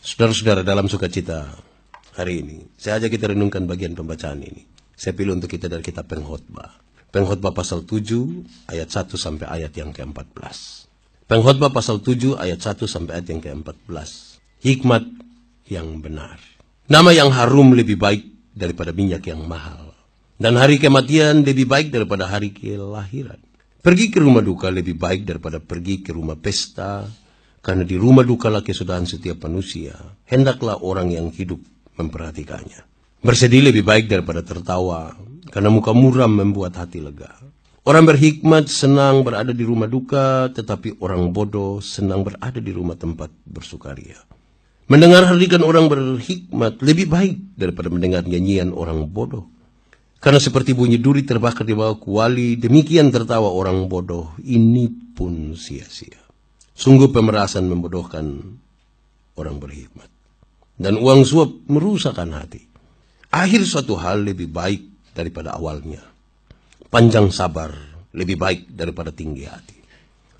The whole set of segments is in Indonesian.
Saudara-saudara, dalam sukacita hari ini, saya ajak kita renungkan bagian pembacaan ini. Saya pilih untuk kita dari kitab Pengkhotbah. Pengkhotbah pasal 7 ayat 1 sampai ayat yang ke-14. Pengkhotbah pasal 7 ayat 1 sampai ayat yang ke-14. Hikmat yang benar. Nama yang harum lebih baik daripada minyak yang mahal. Dan hari kematian lebih baik daripada hari kelahiran. Pergi ke rumah duka lebih baik daripada pergi ke rumah pesta, karena di rumah dukalah kesudahan setiap manusia. Hendaklah orang yang hidup memperhatikannya. Bersedih lebih baik daripada tertawa, karena muka muram membuat hati lega. Orang berhikmat senang berada di rumah duka, tetapi orang bodoh senang berada di rumah tempat bersukaria. Mendengar hardikan orang berhikmat lebih baik daripada mendengar nyanyian orang bodoh. Karena seperti bunyi duri terbakar di bawah kuali, demikian tertawa orang bodoh, ini pun sia-sia. Sungguh pemerasan membodohkan orang berhikmat. Dan uang suap merusakkan hati. Akhir suatu hal lebih baik daripada awalnya. Panjang sabar lebih baik daripada tinggi hati.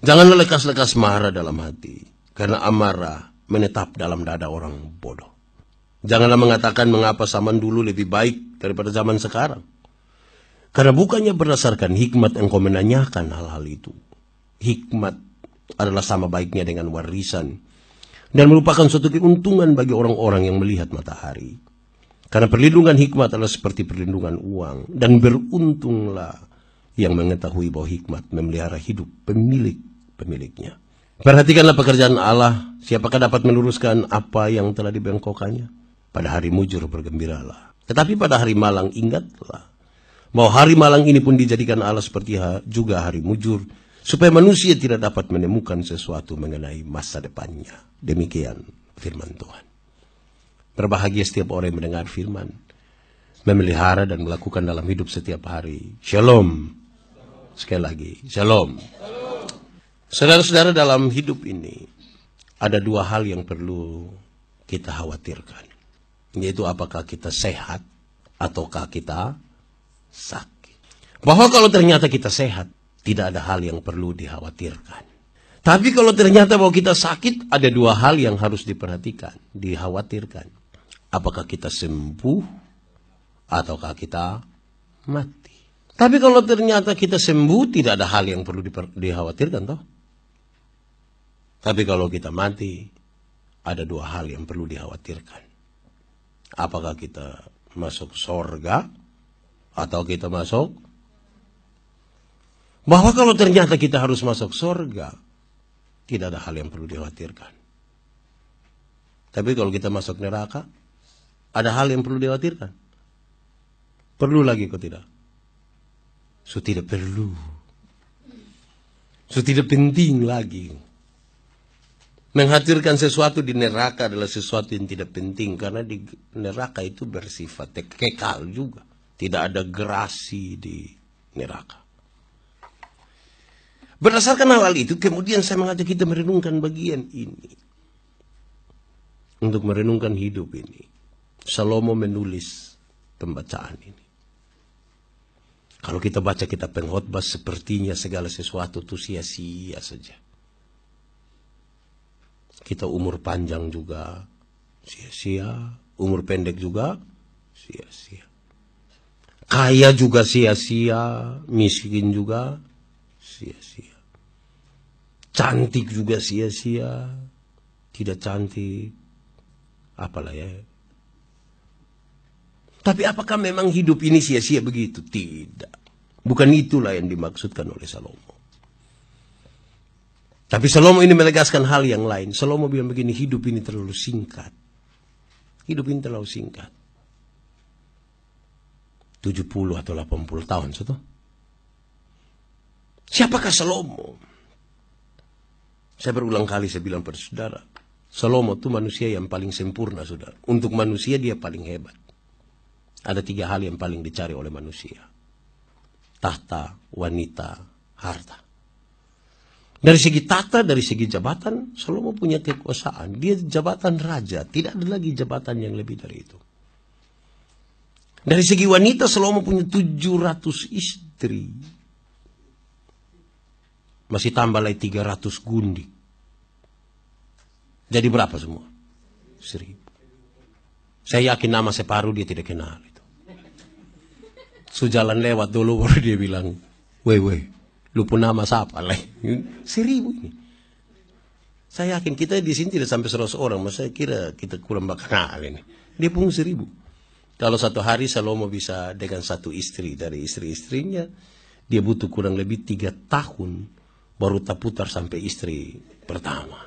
Janganlah lekas-lekas marah dalam hati, karena amarah menetap dalam dada orang bodoh. Janganlah mengatakan mengapa zaman dulu lebih baik daripada zaman sekarang. Karena bukannya berdasarkan hikmat engkau menanyakan hal-hal itu. Hikmat adalah sama baiknya dengan warisan. Dan merupakan suatu keuntungan bagi orang-orang yang melihat matahari. Karena perlindungan hikmat adalah seperti perlindungan uang. Dan beruntunglah yang mengetahui bahwa hikmat memelihara hidup pemiliknya. Perhatikanlah pekerjaan Allah. Siapakah dapat meluruskan apa yang telah dibengkokkannya? Pada hari mujur bergembiralah. Tetapi pada hari malang ingatlah bahwa hari malang ini pun dijadikan Allah seperti juga hari mujur, supaya manusia tidak dapat menemukan sesuatu mengenai masa depannya. Demikian firman Tuhan. Berbahagia setiap orang yang mendengar firman, memelihara dan melakukan dalam hidup setiap hari. Shalom. Sekali lagi, shalom. Saudara-saudara, dalam hidup ini ada dua hal yang perlu kita khawatirkan. Yaitu apakah kita sehat ataukah kita sakit. Bahwa kalau ternyata kita sehat, tidak ada hal yang perlu dikhawatirkan. Tapi kalau ternyata bahwa kita sakit, ada dua hal yang harus diperhatikan, dikhawatirkan. Apakah kita sembuh ataukah kita mati. Tapi kalau ternyata kita sembuh, tidak ada hal yang perlu dikhawatirkan toh. Tapi kalau kita mati, ada dua hal yang perlu dikhawatirkan. Apakah kita masuk surga atau kita masuk? Bahwa kalau ternyata kita harus masuk surga, tidak ada hal yang perlu dikhawatirkan. Tapi kalau kita masuk neraka, ada hal yang perlu dikhawatirkan. Perlu lagi kok tidak? So tidak perlu. So tidak penting lagi. Menghadirkan sesuatu di neraka adalah sesuatu yang tidak penting. Karena di neraka itu bersifat kekal juga. Tidak ada gerasi di neraka. Berdasarkan hal itu, kemudian saya mengajak kita merenungkan bagian ini. Untuk merenungkan hidup ini. Salomo menulis pembacaan ini. Kalau kita baca kitab Pengkhotbah, sepertinya segala sesuatu itu sia-sia saja. Kita umur panjang juga sia-sia, umur pendek juga sia-sia. Kaya juga sia-sia, miskin juga sia-sia. Cantik juga sia-sia, tidak cantik, apalah ya. Tapi apakah memang hidup ini sia-sia begitu? Tidak. Bukan itulah yang dimaksudkan oleh Salomo. Tapi Salomo ini menegaskan hal yang lain. Salomo bilang begini, hidup ini terlalu singkat. Hidup ini terlalu singkat. 70 atau 80 tahun. Sudah. Siapakah Salomo? Saya berulang kali saya bilang pada saudara. Salomo itu manusia yang paling sempurna, saudara. Untuk manusia dia paling hebat. Ada 3 hal yang paling dicari oleh manusia. Tahta, wanita, harta. Dari segi tahta, dari segi jabatan, Salomo punya kekuasaan. Dia jabatan raja, tidak ada lagi jabatan yang lebih dari itu. Dari segi wanita, Salomo punya 700 istri. Masih tambah lagi 300 gundik. Jadi berapa semua? 1.000. Saya yakin nama separuh dia tidak kenal itu. Sujalan lewat dulu baru dia bilang, weh, lupa nama siapa lah. 1.000 ini. Saya yakin kita di sini tidak sampai 100 orang, masa kira kita kurang bakal ini. Dia pun 1.000. Kalau satu hari Salomo bisa dengan satu istri dari istri-istrinya, dia butuh kurang lebih 3 tahun baru tak putar sampai istri pertama.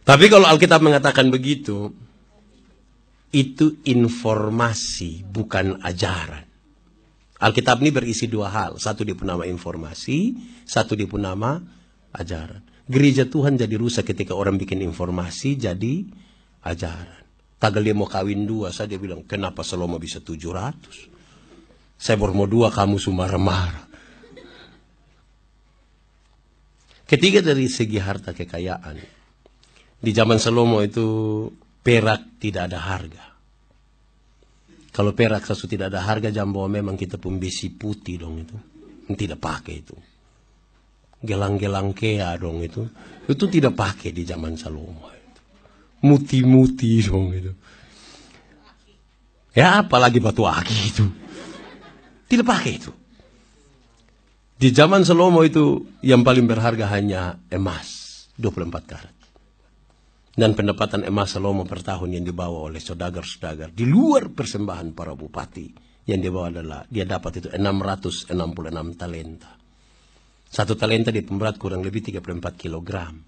Tapi kalau Alkitab mengatakan begitu, itu informasi bukan ajaran. Alkitab ini berisi 2 hal. Satu dia pun nama informasi, satu dia pun nama ajaran. Gereja Tuhan jadi rusak ketika orang bikin informasi jadi ajaran. Tagal dia mau kawin 2, saya dia bilang, kenapa Salomo bisa 700? Saya baru mau 2, kamu marah-marah. Ketiga dari segi harta kekayaan. Di zaman Salomo itu perak tidak ada harga. Kalau perak sesuatu tidak ada harga, jambo memang kita pun besi putih dong itu. Tidak pakai itu. Gelang-gelang kea dong itu. Itu tidak pakai di zaman Salomo itu. Muti-muti dong itu. Ya apalagi batu aki itu. Tidak pakai itu. Di zaman Salomo itu yang paling berharga hanya emas. 24 karat. Dan pendapatan emas Salomo per tahun yang dibawa oleh saudagar-saudagar di luar persembahan para bupati yang dibawa adalah dia dapat itu 666 talenta. 1 talenta di pemberat kurang lebih 34 kilogram.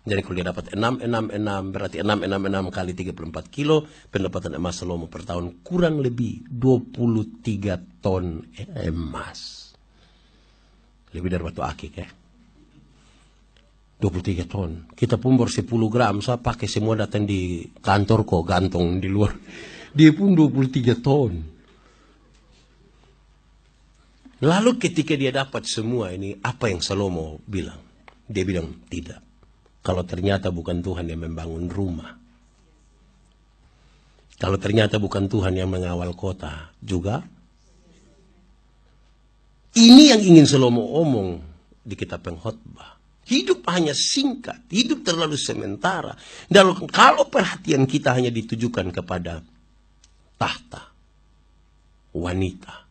Jadi kalau dia dapat 666 berarti 666 kali 34 kilo, pendapatan emas Salomo per tahun kurang lebih 23 ton emas. Lebih dari batu akik ya. 23 ton. Kita pun baru 10 gram. Saya pakai semua datang di kantor kok, gantong di luar. Dia pun 23 ton. Lalu ketika dia dapat semua ini, apa yang Salomo bilang? Dia bilang, tidak. Kalau ternyata bukan Tuhan yang membangun rumah. Kalau ternyata bukan Tuhan yang mengawal kota juga. Ini yang ingin Salomo omong di kitab Pengkhotbah. Hidup hanya singkat, hidup terlalu sementara. Dan kalau perhatian kita hanya ditujukan kepada tahta, wanita,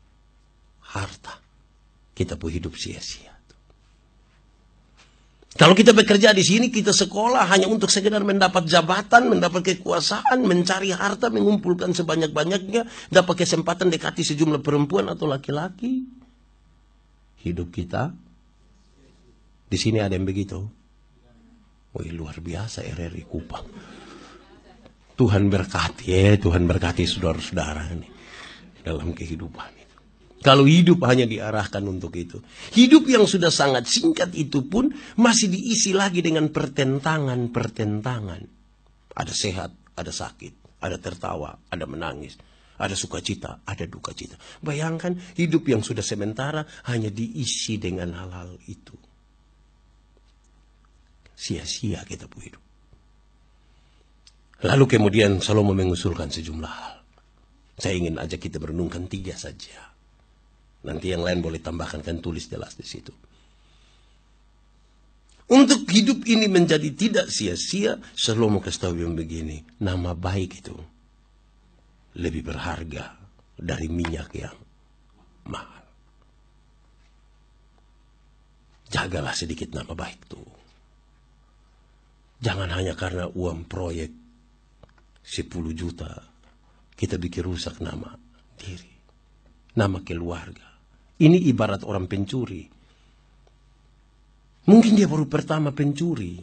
harta, kita pun hidup sia-sia. Kalau kita bekerja di sini, kita sekolah hanya untuk sekedar mendapat jabatan, mendapat kekuasaan, mencari harta, mengumpulkan sebanyak-banyaknya, dapat kesempatan dekati sejumlah perempuan atau laki-laki. Hidup kita di sini ada yang begitu. Wih, luar biasa RRI Kupang. Tuhan berkati Tuhan berkati saudara-saudara ini dalam kehidupan itu. Kalau hidup hanya diarahkan untuk itu, hidup yang sudah sangat singkat itu pun masih diisi lagi dengan pertentangan. Ada sehat, ada sakit, ada tertawa, ada menangis, ada sukacita, ada duka cita. Bayangkan hidup yang sudah sementara hanya diisi dengan hal-hal itu. Sia-sia kita pun hidup. Lalu kemudian Salomo mengusulkan sejumlah hal. Saya ingin ajak kita merenungkan 3 saja. Nanti yang lain boleh tambahkan, kan tulis jelas di situ. Untuk hidup ini menjadi tidak sia-sia, Salomo kasih tahu yang begini. Nama baik itu lebih berharga dari minyak yang mahal. Jagalah sedikit nama baik itu. Jangan hanya karena uang proyek 10 juta kita bikin rusak nama diri, nama keluarga. Ini ibarat orang pencuri. Mungkin dia baru pertama pencuri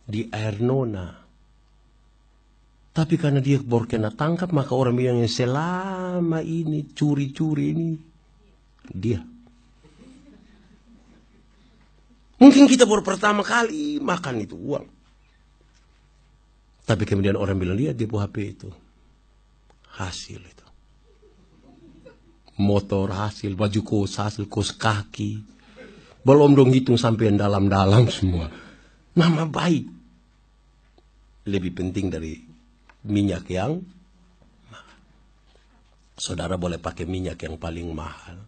di air nona. Tapi karena dia baru kena tangkap, maka orang bilang yang selama ini curi-curi ini dia. Mungkin kita baru pertama kali makan itu uang. Tapi kemudian orang bilang, lihat di HP itu. Hasil itu. Motor hasil, baju kos hasil, kos kaki. Belum dong hitung sampai yang dalam-dalam semua. Nama baik. Lebih penting dari minyak yang mahal. Saudara boleh pakai minyak yang paling mahal.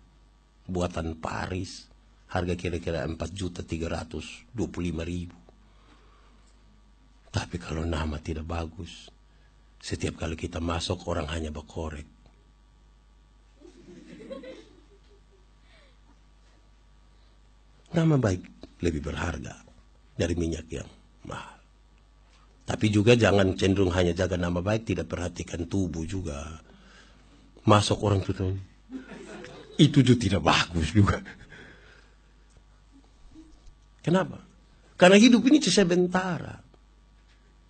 Buatan Paris. Harga kira-kira 4.325.000. Tapi kalau nama tidak bagus, setiap kali kita masuk orang hanya berkorek. Nama baik lebih berharga dari minyak yang mahal. Tapi juga jangan cenderung hanya jaga nama baik, tidak perhatikan tubuh juga. Masuk orang itu juga tidak bagus juga. Kenapa? Karena hidup ini sebentar.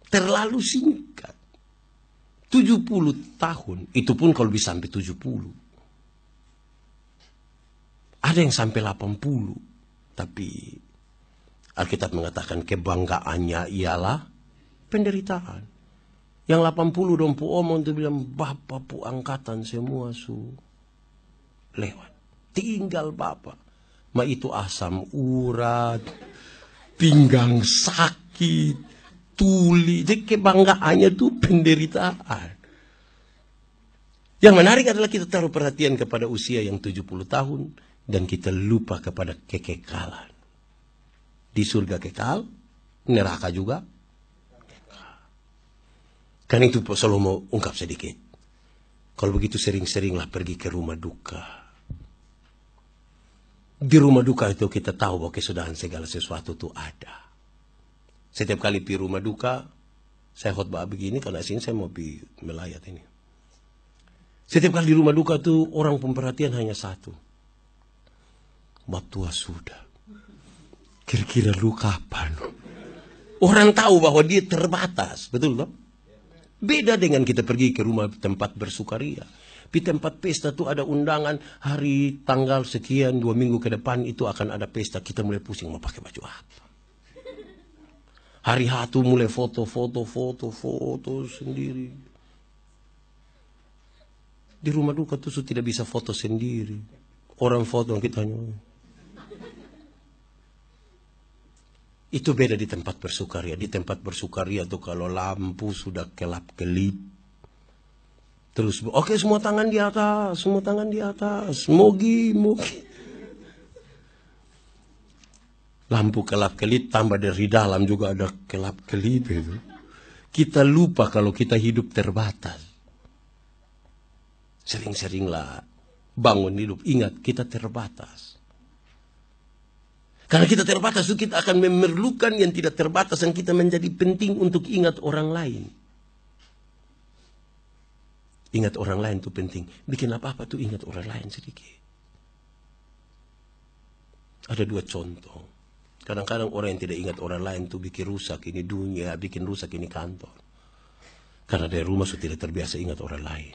Terlalu singkat. 70 tahun. Itu pun kalau bisa sampai 70. Ada yang sampai 80. Tapi Alkitab mengatakan kebanggaannya ialah penderitaan. Yang 80 dong pu omong itu bilang, Bapak pu angkatan semua su lewat. Tinggal Bapak. Ma itu asam urat, pinggang sakit, tuli. Jadi kebanggaannya itu penderitaan. Yang menarik adalah kita taruh perhatian kepada usia yang 70 tahun. Dan kita lupa kepada kekekalan. Di surga kekal, neraka juga kekal. Kan itu selalu mau ungkap sedikit. Kalau begitu sering-seringlah pergi ke rumah duka. Di rumah duka itu kita tahu bahwa kesudahan segala sesuatu itu ada. Setiap kali pergi rumah duka, saya khotbah begini karena sini saya mau pergi melayat ini. Setiap kali di rumah duka itu orang pemperhatian hanya satu. Batua sudah. Kira-kira lu kapan? Orang tahu bahwa dia terbatas, betul toh? Beda dengan kita pergi ke rumah tempat bersukaria. Di tempat pesta itu ada undangan hari tanggal sekian 2 minggu ke depan itu akan ada pesta. Kita mulai pusing mau pakai baju apa. Hari hatu mulai foto sendiri. Di rumah duka tuh tidak bisa foto sendiri. Orang foto kita hanya. Itu beda di tempat bersukaria. Di tempat bersukaria tuh kalau lampu sudah kelap-kelip. Terus, oke, semua tangan di atas, semua tangan di atas. Mogi. Lampu kelap-kelip tambah dari dalam juga ada kelap-kelip itu. Kita lupa kalau kita hidup terbatas. Sering-seringlah bangun hidup, ingat kita terbatas. Karena kita terbatas, kita akan memerlukan yang tidak terbatas, yang kita menjadi penting untuk ingat orang lain. Ingat orang lain itu penting. Bikin apa-apa tuh ingat orang lain sedikit. Ada 2 contoh. Kadang-kadang orang yang tidak ingat orang lain tuh bikin rusak ini dunia, bikin rusak ini kantor. Karena dari rumah sudah tidak terbiasa ingat orang lain.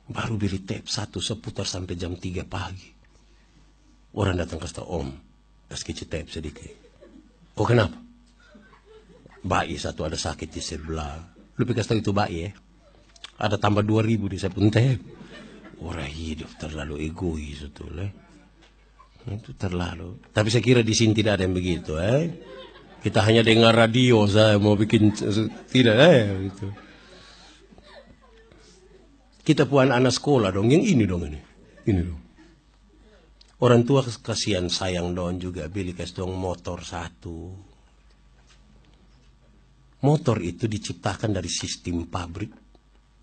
Baru beli tape 1 seputar sampai jam 3 pagi. Orang datang ke staf, Om, kasih tape sedikit. Oh kenapa? Bayi satu ada sakit di sebelah. Lu pikir tahu itu bayi ya? Ada tambah 2.000 di saya pun tape. Orang hidup terlalu egois itu Itu terlalu. Tapi saya kira di sini tidak ada yang begitu Kita hanya dengar radio, saya mau bikin tidak gitu. Kita puan anak sekolah dong, yang ini dong ini. Ini dong. Orang tua kasihan sayang dong juga beli kasih dong motor 1. Motor itu diciptakan dari sistem pabrik.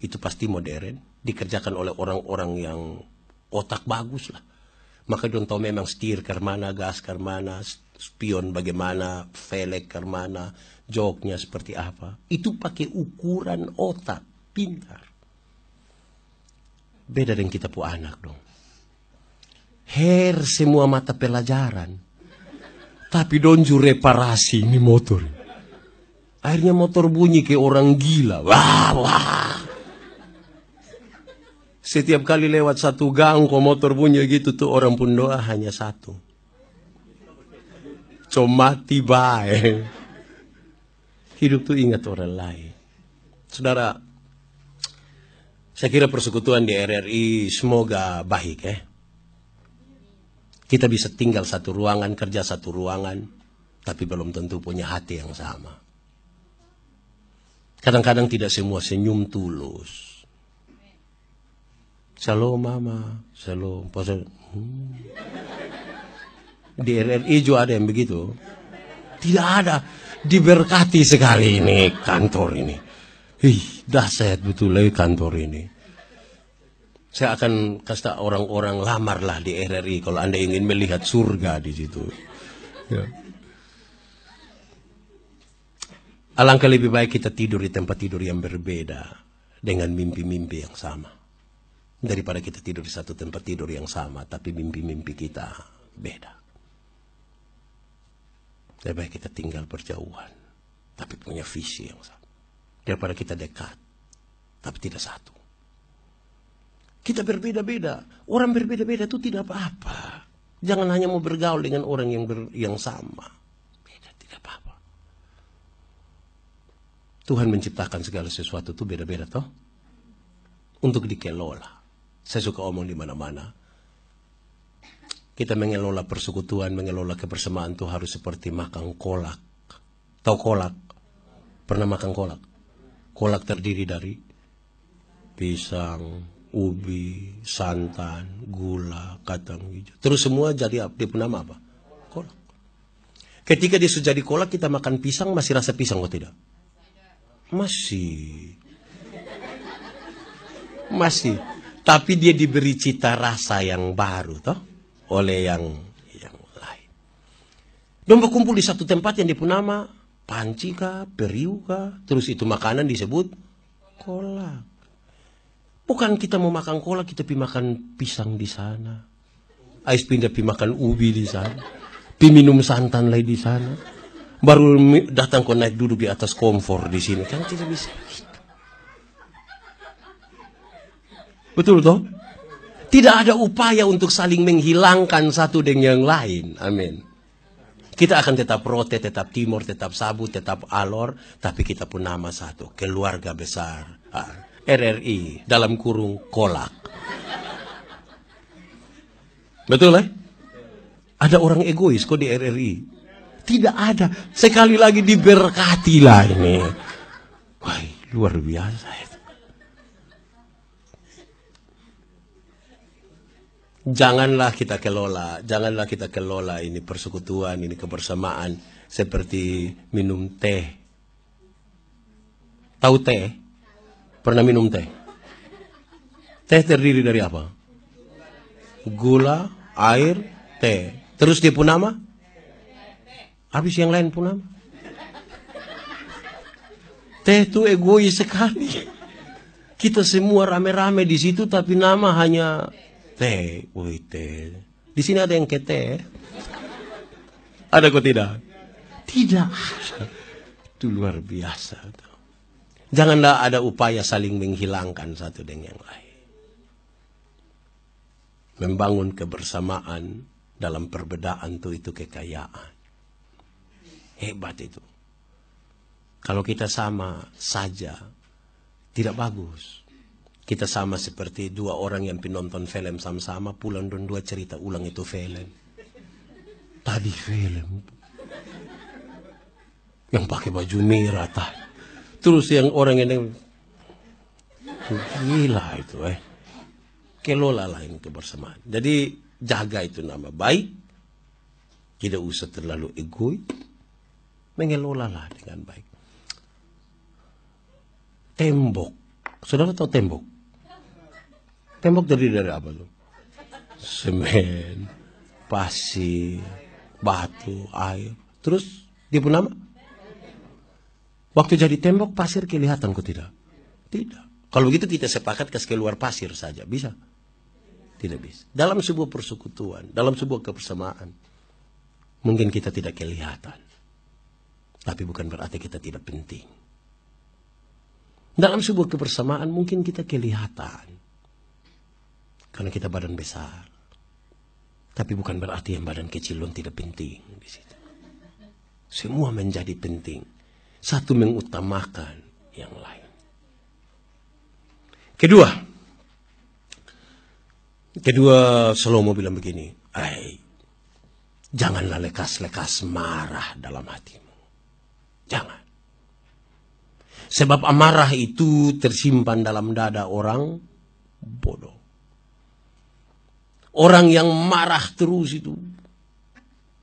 Itu pasti modern. Dikerjakan oleh orang-orang yang otak bagus lah. Maka dong tahu memang setir kemana, gas kemana, spion bagaimana, velg kemana, joknya seperti apa. Itu pakai ukuran otak, pintar. Beda dengan kita pu anak dong. Semua mata pelajaran. Tapi donju reparasi ini motor. Akhirnya motor bunyi kayak orang gila. Wah. Setiap kali lewat satu gang kok motor bunyi gitu tuh orang pun doa hanya 1. Mati bae. Hidup tuh ingat orang lain. Saudara, saya kira persekutuan di RRI semoga baik Kita bisa tinggal satu ruangan, kerja satu ruangan, tapi belum tentu punya hati yang sama. Kadang-kadang tidak semua senyum tulus. Shalom mama, shalom. Di RRI juga ada yang begitu. Tidak ada. Diberkati sekali ini kantor ini. Dahsyat betul kantor ini. Saya akan kasih orang-orang lamarlah di RRI kalau Anda ingin melihat surga di situ. Ya. Alangkah lebih baik kita tidur di tempat tidur yang berbeda dengan mimpi-mimpi yang sama. Daripada kita tidur di satu tempat tidur yang sama tapi mimpi-mimpi kita beda. Lebih baik kita tinggal berjauhan tapi punya visi yang sama. Daripada kita dekat tapi tidak satu. Kita berbeda-beda. Orang berbeda-beda itu tidak apa-apa. Jangan hanya mau bergaul dengan orang yang sama. Beda, tidak apa-apa. Tuhan menciptakan segala sesuatu itu beda-beda toh. Untuk dikelola. Saya suka omong di mana-mana. Kita mengelola persekutuan, mengelola kebersamaan itu harus seperti makan kolak. Tahu kolak? Pernah makan kolak? Kolak terdiri dari pisang, ubi, santan, gula, kacang hijau. Terus semua jadi dia pun nama apa? Kolak. Ketika dia sudah jadi kolak, kita makan pisang, masih rasa pisang atau tidak? Masih. Tapi dia diberi cita rasa yang baru toh oleh yang lain. Dan berkumpul di satu tempat yang dia pun nama panci kah, periu kah, terus itu makanan disebut kolak. Bukan kita mau makan kolak, kita pergi makan pisang di sana. Ais pindah pergi makan ubi di sana. Pergi minum santan lagi di sana. Baru datang kau naik duduk di atas komfor di sini. Kan tidak bisa. Betul toh? Tidak ada upaya untuk saling menghilangkan satu dengan yang lain. Amin. Kita akan tetap Rote, tetap Timur, tetap Sabu, tetap Alor. Tapi kita pun nama satu. Keluarga besar. RRI dalam kurung kolak. Betul Ada orang egois kok di RRI? Tidak ada. Sekali lagi diberkatilah ini. Wah, luar biasa itu. Janganlah kita kelola ini persekutuan, ini kebersamaan seperti minum teh. Tahu teh? Pernah minum teh? Teh terdiri dari apa? Gula, air, teh. Terus dia pun nama? Habis yang lain pun nama? Teh itu egois sekali. Kita semua rame-rame di situ tapi nama hanya teh. Woi teh. Di sini ada yang ke teh? Ada kok tidak? Tidak ada. Itu luar biasa. Janganlah ada upaya saling menghilangkan satu dengan yang lain. Membangun kebersamaan dalam perbedaan itu kekayaan. Hebat itu. Kalau kita sama saja, tidak bagus. Kita sama seperti dua orang yang penonton film sama-sama, pulang dan dua cerita ulang itu film. Tadi film. Yang pakai baju merah tadi. Terus yang orang yang gila itu kelola lain kebersamaan. Jadi jaga itu nama baik. Tidak usah terlalu egois. Mengelolalah dengan baik. Tembok. Saudara tahu tembok? Tembok terdiri dari apa tuh? Semen, pasir, batu, air. Terus dia pun nama? Waktu jadi tembok pasir kelihatan kok tidak? Tidak. Kalau begitu kita sepakat kasih keluar pasir saja. Bisa? Tidak bisa. Dalam sebuah persekutuan, dalam sebuah kebersamaan, mungkin kita tidak kelihatan. Tapi bukan berarti kita tidak penting. Dalam sebuah kebersamaan mungkin kita kelihatan. Karena kita badan besar. Tapi bukan berarti yang badan kecil tidak penting di situ. Semua menjadi penting. Satu mengutamakan yang lain. Kedua Salomo bilang begini, janganlah lekas-lekas marah dalam hatimu. Jangan. Sebab amarah itu tersimpan dalam dada orang bodoh. Orang yang marah terus itu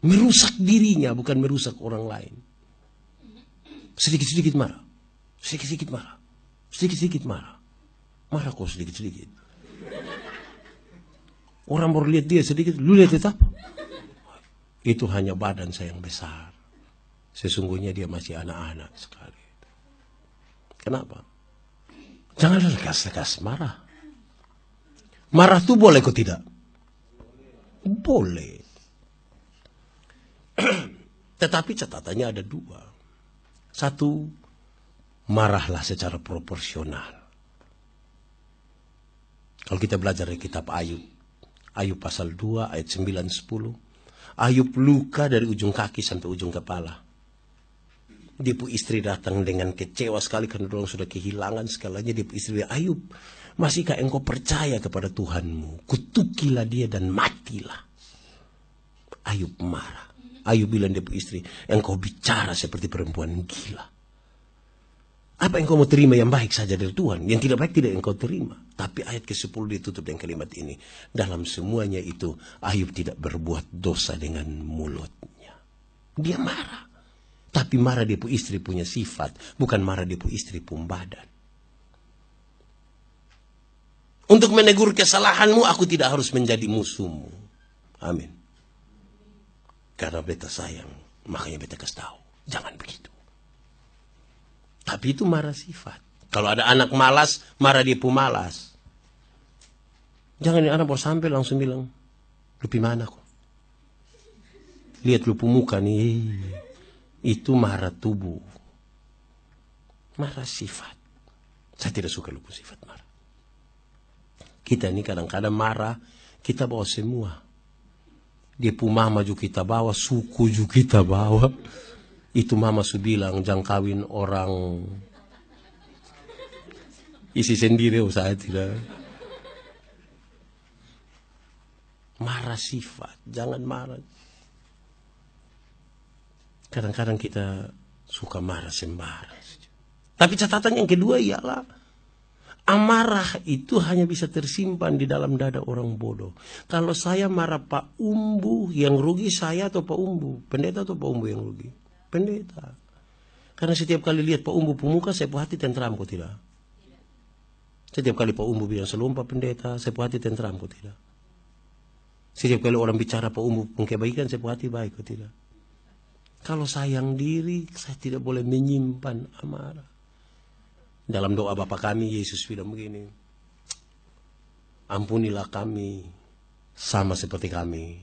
merusak dirinya, bukan merusak orang lain. Sedikit-sedikit marah. Sedikit-sedikit marah. Sedikit-sedikit marah. Marah kok sedikit-sedikit. Orang baru lihat dia sedikit, lu lihat tetap. Itu hanya badan saya yang besar. Sesungguhnya dia masih anak-anak sekali. Kenapa? Jangan lekas-lekas marah. Marah tuh boleh kok tidak? Boleh. Tetapi catatannya ada dua. Satu, marahlah secara proporsional. Kalau kita belajar dari kitab Ayub. Ayub pasal 2 ayat 9-10. Ayub luka dari ujung kaki sampai ujung kepala. Dia pun istri datang dengan kecewa sekali karena orang sudah kehilangan segalanya. Dia pun istri, Ayub, masihkah engkau percaya kepada Tuhanmu? Kutukilah dia dan matilah. Ayub marah. Ayub bilang dia pun istri, engkau bicara seperti perempuan gila. Apa engkau mau terima yang baik saja dari Tuhan? Yang tidak baik tidak engkau terima. Tapi ayat ke-10 ditutup dengan kalimat ini. Dalam semuanya itu, Ayub tidak berbuat dosa dengan mulutnya. Dia marah. Tapi marah dia pun istri punya sifat. Bukan marah dia pun istri pun badan. Untuk menegur kesalahanmu, aku tidak harus menjadi musuhmu. Amin. Karena beta sayang, makanya beta kasih tahu. Jangan begitu. Tapi itu marah sifat. Kalau ada anak malas, marah dia pun malas. Jangan anak baru sampai langsung bilang, lu pi mana kok? Lihat lu pu muka nih. Itu marah tubuh. Marah sifat. Saya tidak suka lu pu sifat marah. Kita ini kadang-kadang marah, kita bawa semua. Dia pu mama juga kita bawa, suku juga kita bawa. Itu mama su bilang, jangan kawin orang isi sendiri, saya tidak. Marah sifat, jangan marah. Kadang-kadang kita suka marah sembarang. Tapi catatan yang kedua ialah, amarah itu hanya bisa tersimpan di dalam dada orang bodoh. Kalau saya marah Pak Umbu, yang rugi saya atau Pak Umbu? Pendeta atau Pak Umbu yang rugi? Pendeta. Karena setiap kali lihat Pak Umbu pemuka, saya punya hati tentram kok tidak? Setiap kali Pak Umbu bilang selompa pendeta, saya punya hati tentram kok tidak? Setiap kali orang bicara Pak Umbu pun kebaikan, saya punya hati baik kok tidak? Kalau sayang diri, saya tidak boleh menyimpan amarah. Dalam doa Bapa kami, Yesus bilang begini, ampunilah kami sama seperti kami.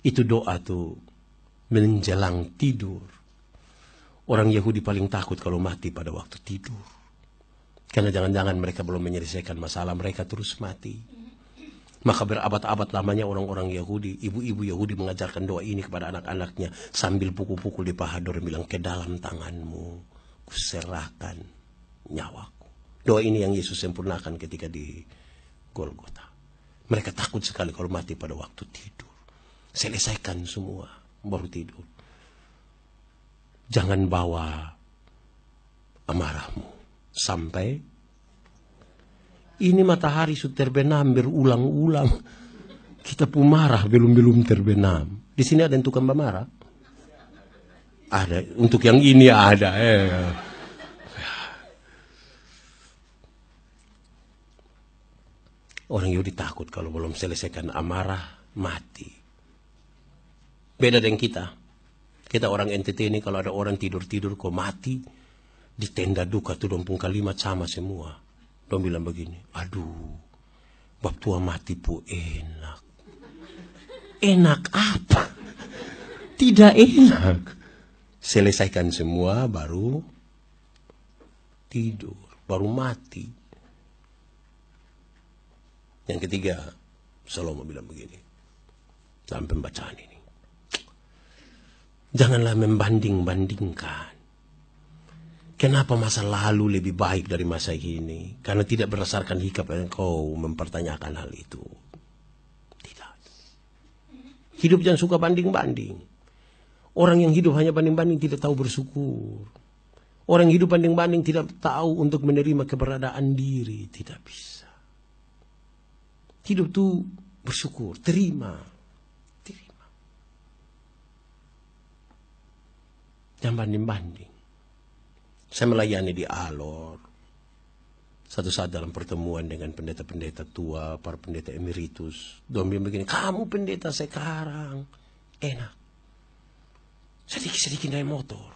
Itu doa tuh menjelang tidur. Orang Yahudi paling takut kalau mati pada waktu tidur. Karena jangan-jangan mereka belum menyelesaikan masalah, mereka terus mati. Maka berabad-abad lamanya orang-orang Yahudi, ibu-ibu Yahudi mengajarkan doa ini kepada anak-anaknya sambil pukul-pukul di paha dan bilang, ke dalam tanganmu kuserahkan nyawaku. Doa ini yang Yesus sempurnakan ketika di Golgota. Mereka takut sekali kalau mati pada waktu tidur. Selesaikan semua, baru tidur. Jangan bawa amarahmu sampai ini matahari sudah terbenam berulang-ulang. Kita pun marah belum terbenam. Di sini ada yang tukang marah? Ada. Untuk yang ini ada. Orang Yahudi takut kalau belum selesaikan amarah, mati. Beda dengan kita. Kita orang NTT ini kalau ada orang tidur-tidur kok mati, di tenda duka tuh dompung kalimat sama semua. Dong bilang begini, aduh, bab tua mati pu enak. Enak apa? Tidak enak. Selesaikan semua baru tidur, baru mati. Yang ketiga, Salomo bilang begini, dalam pembacaan ini. Janganlah membanding-bandingkan. Kenapa masa lalu lebih baik dari masa ini? Karena tidak berdasarkan hikap yang kau mempertanyakan hal itu. Tidak. Hidup jangan suka banding-banding. Orang yang hidup hanya banding-banding tidak tahu bersyukur. Orang yang hidup banding-banding tidak tahu untuk menerima keberadaan diri. Tidak bisa. Hidup itu bersyukur, terima. Jangan banding-banding. Saya melayani di Alor. Satu saat dalam pertemuan dengan pendeta-pendeta tua, para pendeta emeritus, dia bilang begini, kamu pendeta sekarang enak. Sedikit-sedikit naik motor.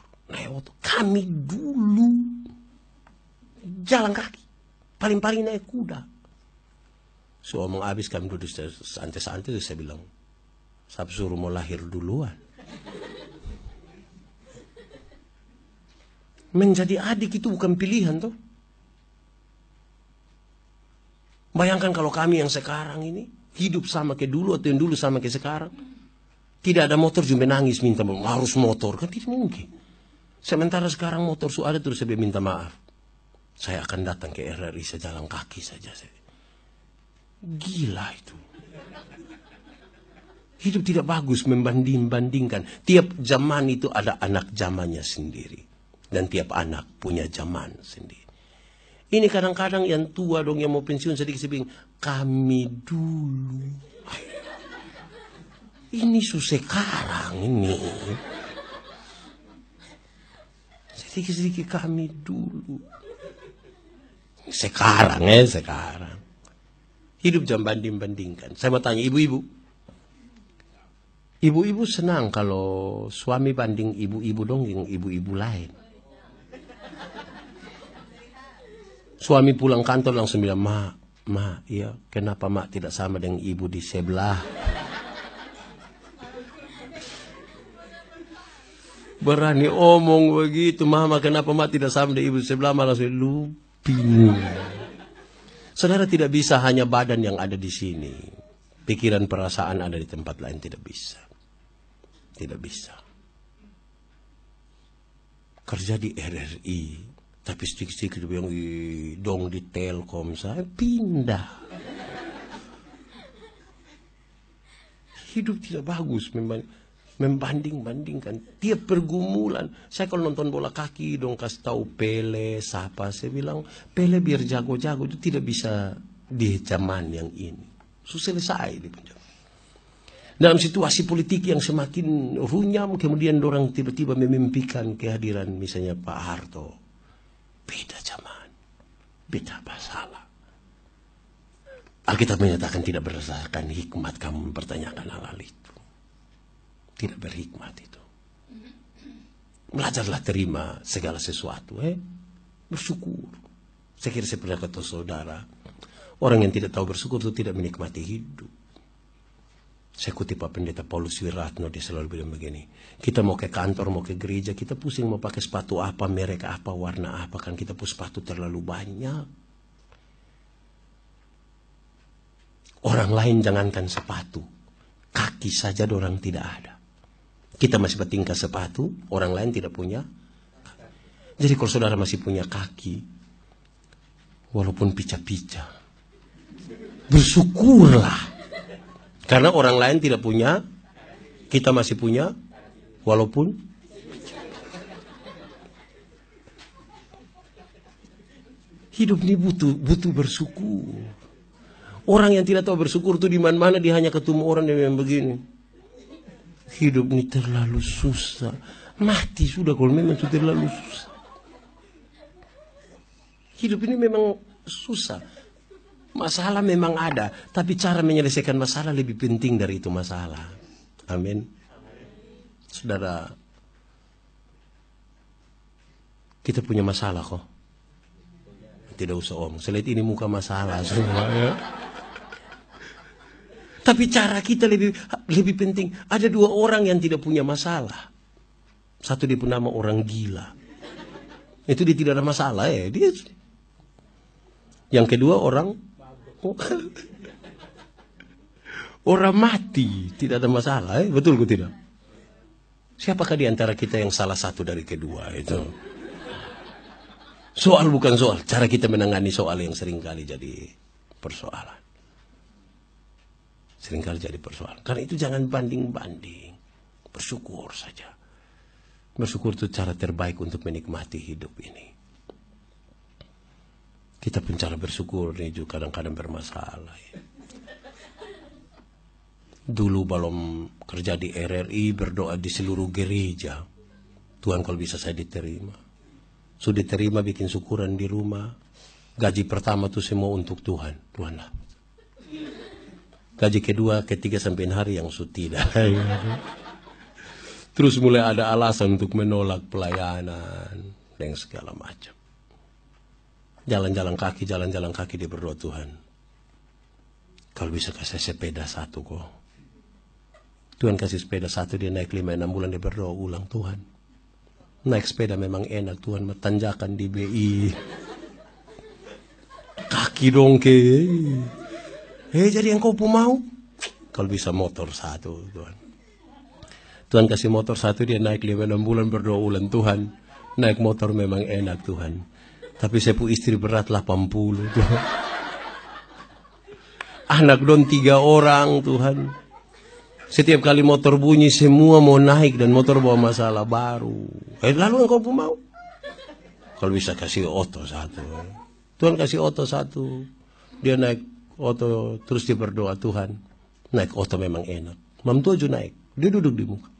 Kami dulu jalan kaki. Paling-paling naik kuda. So, omong habis kami duduk santai-santai, saya bilang, saya suruh mau lahir duluan. Menjadi adik itu bukan pilihan tuh. Bayangkan kalau kami yang sekarang ini hidup sama kayak dulu atau yang dulu sama kayak sekarang. Tidak ada motor juga nangis minta harus motor. Kan tidak mungkin. Sementara sekarang motor ada terus saya minta maaf. Saya akan datang ke RRI saya jalan kaki saja. Gila itu. Hidup tidak bagus membanding-bandingkan. Tiap zaman itu ada anak zamannya sendiri. Dan tiap anak punya zaman sendiri. Ini kadang-kadang yang tua dong yang mau pensiun sedikit-sedikit. Kami dulu. Ini sekarang ini. Sedikit-sedikit kami dulu. Sekarang sekarang. Hidup jangan banding-bandingkan. Saya mau tanya ibu-ibu. Ibu-ibu senang kalau suami banding ibu-ibu dong yang ibu-ibu lain. Suami pulang kantor langsung bilang, Ma, iya, kenapa Ma tidak sama dengan ibu di sebelah? Berani omong begitu, Mama, kenapa Ma tidak sama dengan ibu di sebelah? Malah langsung lupin. Saudara tidak bisa hanya badan yang ada di sini. Pikiran perasaan ada di tempat lain, tidak bisa. Tidak bisa. Kerja di RRI. Tapi sedikit-sedikit yang dong di Telkom, saya pindah. Hidup tidak bagus membanding-bandingkan. Tiap pergumulan. Saya kalau nonton bola kaki dong kasih tahu Pele, siapa. Saya bilang Pele biar jago-jago itu tidak bisa di zaman yang ini. Selesai di penjara. Dalam situasi politik yang semakin runyam, kemudian orang tiba-tiba memimpikan kehadiran misalnya Pak Harto. Beda zaman, beda masalah. Alkitab menyatakan tidak berdasarkan hikmat kamu mempertanyakan hal-hal itu. Tidak berhikmat itu. Belajarlah terima segala sesuatu. Bersyukur. Saya kira saya pernah kata saudara, orang yang tidak tahu bersyukur itu tidak menikmati hidup. Saya kutip Pak Pendeta Paulus Wiratno, dia selalu bilang begini, kita mau ke kantor, mau ke gereja, kita pusing mau pakai sepatu apa, merek apa, warna apa, kan kita punya sepatu terlalu banyak. Orang lain jangankan sepatu, kaki saja orang tidak ada. Kita masih bertingkah sepatu, orang lain tidak punya. Jadi kalau saudara masih punya kaki, walaupun pica-pica, bersyukurlah. Karena orang lain tidak punya, kita masih punya, walaupun hidup ini butuh bersyukur. Orang yang tidak tahu bersyukur itu di mana-mana dia hanya ketemu orang yang begini. Hidup ini terlalu susah. Mati sudah kalau memang sudah terlalu susah. Hidup ini memang susah. Masalah memang ada, tapi cara menyelesaikan masalah lebih penting dari itu masalah. Amin. Saudara, kita punya masalah kok. Tidak usah omong. Selain ini muka masalah semua. Ya. Tapi cara kita lebih penting. Ada dua orang yang tidak punya masalah. Satu dia nama orang gila. Itu dia tidak ada masalah ya. Dia. Yang kedua orang orang mati tidak ada masalah, betul ke tidak? Siapakah di antara kita yang salah satu dari kedua itu? Soal bukan soal, cara kita menangani soal yang seringkali jadi persoalan. Seringkali jadi persoalan. Karena itu jangan banding-banding, bersyukur saja. Bersyukur itu cara terbaik untuk menikmati hidup ini. Kita pun cara bersyukur ini juga kadang-kadang bermasalah. Ya. Dulu belum kerja di RRI, berdoa di seluruh gereja. Tuhan kalau bisa saya diterima. Sudah diterima bikin syukuran di rumah. Gaji pertama tuh semua untuk Tuhan. Tuhan lah. Gaji kedua, ketiga sampai hari yang tidak. Terus mulai ada alasan untuk menolak pelayanan dan segala macam. Jalan-jalan kaki dia berdoa Tuhan. Kalau bisa kasih sepeda satu kok. Tuhan kasih sepeda satu, dia naik 5-6 bulan dia berdoa ulang Tuhan. Naik sepeda memang enak Tuhan, tanjakan di BI. Kaki dong ke. Jadi yang kau mau? Kalau bisa motor satu Tuhan. Tuhan kasih motor satu, dia naik 5-6 bulan berdoa ulang Tuhan. Naik motor memang enak Tuhan. Tapi saya pu istri berat 80 Tuhan. Anak don 3 orang Tuhan. Setiap kali motor bunyi semua mau naik dan motor bawa masalah baru. Lalu engkau pun mau? Kalau bisa kasih oto satu. Tuhan kasih oto satu. Dia naik oto terus dia berdoa Tuhan. Naik oto memang enak. Mam tuju naik. Dia duduk di muka.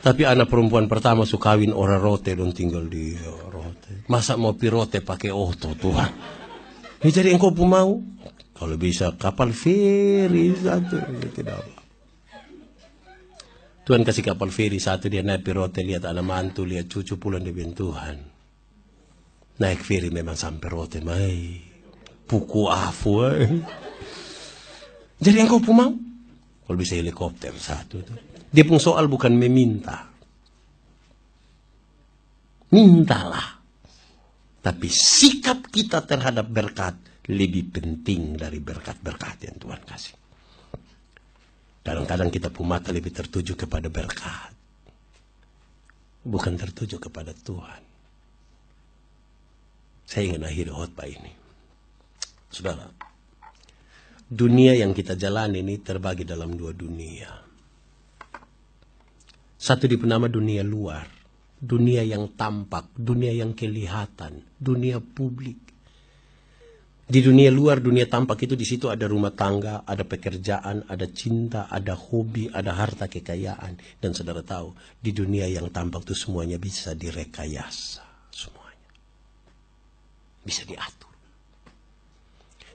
Tapi anak perempuan pertama suka kawin orang rote dan tinggal di rote. Masa mau pirote pakai oto Tuhan? Jadi engkau pun mau? Kalau bisa kapal feri satu. Tidak apa. Tuhan kasih kapal feri satu, dia naik pirote, lihat anak mantu, lihat cucu pulang dia bilang Tuhan. Naik feri memang sampai rote, mai. Puku afu. Jadi engkau pun mau? Kalau bisa helikopter satu tuh. Dia pun soal bukan meminta. Mintalah. Tapi sikap kita terhadap berkat lebih penting dari berkat-berkat yang Tuhan kasih. Kadang-kadang kita pun mata lebih tertuju kepada berkat. Bukan tertuju kepada Tuhan. Saya ingin akhiri khotbah ini. Saudara, dunia yang kita jalani ini terbagi dalam 2 dunia. Satu dipenama dunia luar, dunia yang tampak, dunia yang kelihatan, dunia publik. Di dunia luar, dunia tampak itu di situ ada rumah tangga, ada pekerjaan, ada cinta, ada hobi, ada harta kekayaan. Dan saudara tahu, di dunia yang tampak itu semuanya bisa direkayasa, semuanya bisa diatur.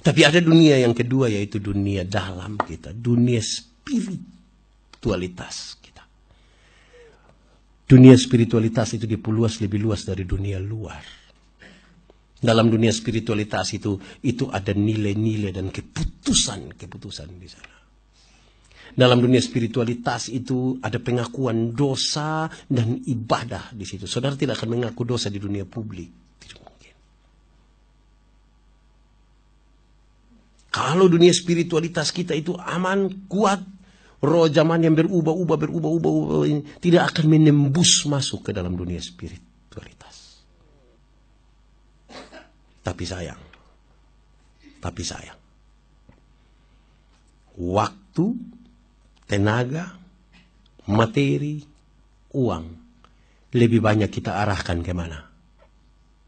Tapi ada dunia yang kedua, yaitu dunia dalam kita, dunia spiritualitas kita. Dunia spiritualitas itu diperluas lebih luas dari dunia luar. Dalam dunia spiritualitas itu ada nilai-nilai dan keputusan di sana. Dalam dunia spiritualitas itu ada pengakuan dosa dan ibadah di situ. Saudara tidak akan mengaku dosa di dunia publik. Tidak mungkin. Kalau dunia spiritualitas kita itu aman, kuat, roh zaman yang berubah-ubah ini tidak akan menembus masuk ke dalam dunia spiritualitas. Tapi sayang, waktu, tenaga, materi, uang lebih banyak kita arahkan kemana?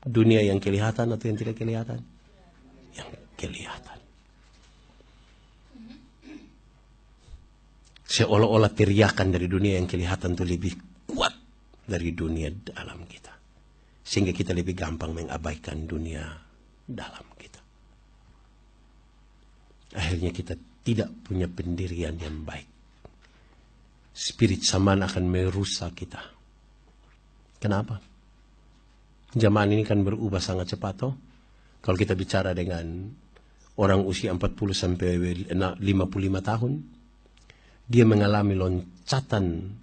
Dunia yang kelihatan atau yang tidak kelihatan? Yang kelihatan. Seolah-olah teriakan dari dunia yang kelihatan itu lebih kuat dari dunia dalam kita. Sehingga kita lebih gampang mengabaikan dunia dalam kita. Akhirnya kita tidak punya pendirian yang baik. Spirit zaman akan merusak kita. Kenapa? Zaman ini kan berubah sangat cepat toh. Kalau kita bicara dengan orang usia 40 sampai 55 tahun, dia mengalami loncatan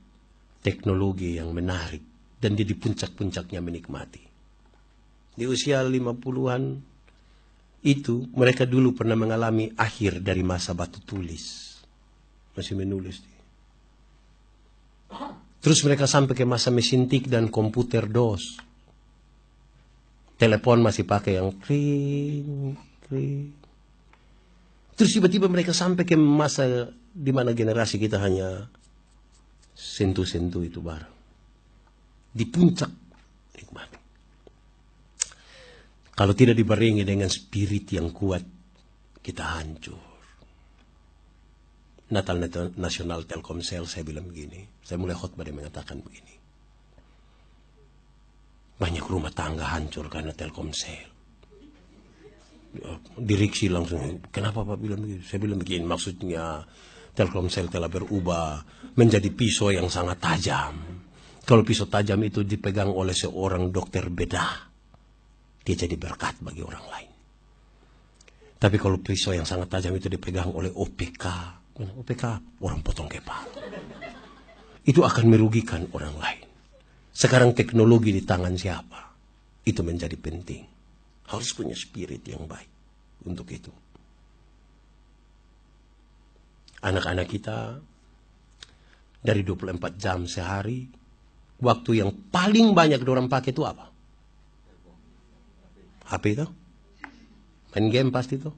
teknologi yang menarik. Dan dia di puncak-puncaknya menikmati. Di usia 50-an itu, mereka dulu pernah mengalami akhir dari masa batu tulis. Masih menulis. Terus mereka sampai ke masa mesin tik dan komputer DOS. Telepon masih pakai yang kring. Terus tiba-tiba mereka sampai ke masa di mana generasi kita hanya sentuh-sentuh itu barang. Di puncak nikmati. Kalau tidak dibarengi dengan spirit yang kuat, kita hancur. Natal Nasional Telkomsel saya bilang begini. Saya mulai khotbah dia mengatakan begini. Banyak rumah tangga hancur karena Telkomsel. Direksi langsung, kenapa Pak bilang begitu? Saya bilang begini, maksudnya Telkomsel telah berubah menjadi pisau yang sangat tajam. Kalau pisau tajam itu dipegang oleh seorang dokter bedah, dia jadi berkat bagi orang lain. Tapi kalau pisau yang sangat tajam itu dipegang oleh OPK, orang potong kepala. Itu akan merugikan orang lain. Sekarang teknologi di tangan siapa? Itu menjadi penting. Harus punya spirit yang baik untuk itu. Anak-anak kita dari 24 jam sehari, waktu yang paling banyak orang pakai itu apa? HP itu? Main game pasti itu.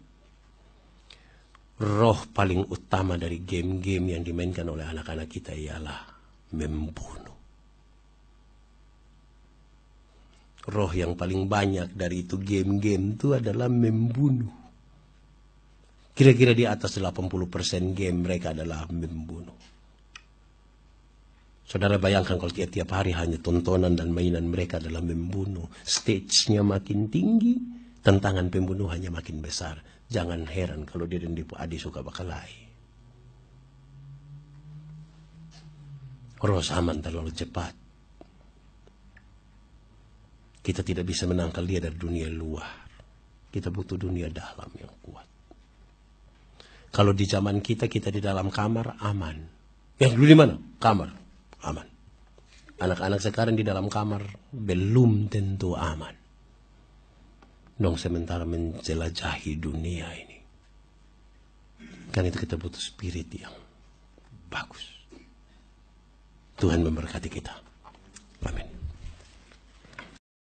Roh paling utama dari game-game yang dimainkan oleh anak-anak kita ialah membunuh. Roh yang paling banyak dari itu game-game itu adalah membunuh. Kira-kira di atas 80% game mereka adalah membunuh. Saudara bayangkan kalau tiap hari hanya tontonan dan mainan mereka adalah membunuh. Stage-nya makin tinggi, tantangan pembunuhannya makin besar. Jangan heran kalau dia dan Dipu Adi suka bakalai. Roh zaman terlalu cepat. Kita tidak bisa menangkal dia dari dunia luar. Kita butuh dunia dalam yang kuat. Kalau di zaman kita di dalam kamar, aman. Yang dulu di mana? Kamar, aman. Anak-anak sekarang di dalam kamar, belum tentu aman. Dong sementara menjelajahi dunia ini. Karena itu kita butuh spirit yang bagus. Tuhan memberkati kita.